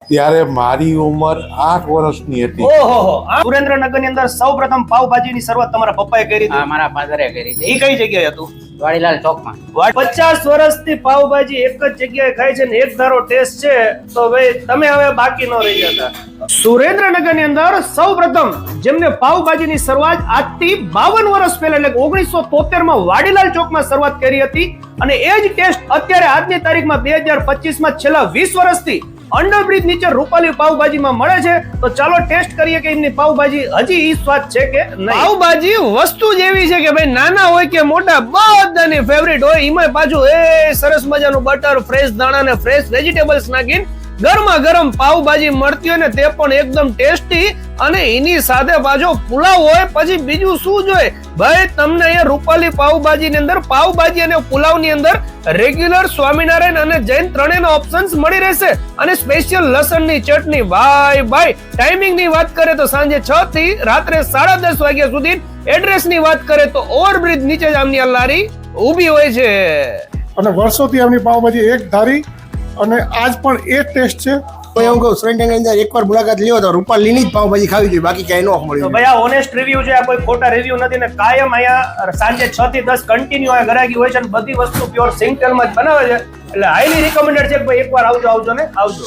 ત્યારે મારી ઉંમર 8 વર્ષની હતી. ઓહો, સુરેન્દ્રનગર ની અંદર સૌપ્રથમ પાવભાજી ની શરૂઆત તમારા પપ્પાએ કરી હતી. મારા ફાધરે કરી એ કઈ જગ્યાએ હતું? વાડીલાલ ચોકમાં. 50 વર્ષથી પાવભાજી એક જ જગ્યાએ ખાય છે ને એક ધારો ટેસ્ટ છે, તો ભાઈ તમે હવે બાકી ન રહી જતા. સુરેન્દ્રનગર ની અંદર સૌપ્રથમ જેમને પાવભાજી ની શરૂઆત આજથી 52 વર્ષ પહેલા એટલે 1973 માં વાડીલાલ ચોકમાં શરૂઆત કરી હતી અને એ જ ટેસ્ટ અત્યારે આજની તારીખમાં 2025 માં છેલ્લા 20 વર્ષથી અંડરબ્રિજ નીચે રૂપાલી પાવભાજીમાં મળે છે. તો ચાલો ટેસ્ટ કરીએ કે એમની પાવભાજી હજી ઈ સ્વાદ છે કે નહીં. પાવભાજી વસ્તુ જ એવી છે કે ભાઈ નાના હોય કે મોટા બધાની ફેવરિટ હોય. એમાં પાછું સરસ મજાનું બટર, ફ્રેશ દાણા ને ફ્રેશ વેજીટેબલ્સ નાખીને ગરમા ગરમ પાવભાજી મળતી હોય ને તે પણ એકદમ ટેસ્ટી, અને એની સાથે પાછો પુલાવ હોય. પછી બીજું શું જોઈએ ભાઈ? તમને અહીંયા રૂપાલી પાવભાજી ની અંદર પાવભાજી અને પુલાવ ની અંદર રેગ્યુલર, સ્વામિનારાયણ અને જૈન ત્રણેયનો ઓપ્શન્સ મળી રહેશે અને સ્પેશિયલ લસણ ની ચટણી. ભાઈ ટાઈમિંગ ની વાત કરે તો સાંજે 6 થી રાત્રે 10:30 વાગ્યા સુધી. એડ્રેસ ની વાત કરે તો ઓવરબ્રિજ નીચે જ આમની આ લારી ઊભી હોય છે અને વર્ષોથી આમની પાવભાજી એક ધારી અને આજ પણ એ ટેસ્ટ છે. તો એવું કહું, સુરેન્દ્રનગર અંદર એકવાર મુલાકાત લ્યો તો રૂપાલીની જ પાવભાજી ખાવી જોઈએ, બાકી ક્યાંય ન મળે. તો ભાઈ આ ઓનેસ્ટ રિવ્યુ છે, આ કોઈ ખોટા રિવ્યુ નથી ને કાયમ અહીંયા સાંજે 6 થી 10 કન્ટિન્યુ આ ગરાગી હોય છે અને બધી વસ્તુ પ્યોર સિંગટેલમાં જ બનાવે છે. એટલે હાઈલી રિકમેન્ડેડ છે કે ભાઈ એકવાર આવજો ને આવજો.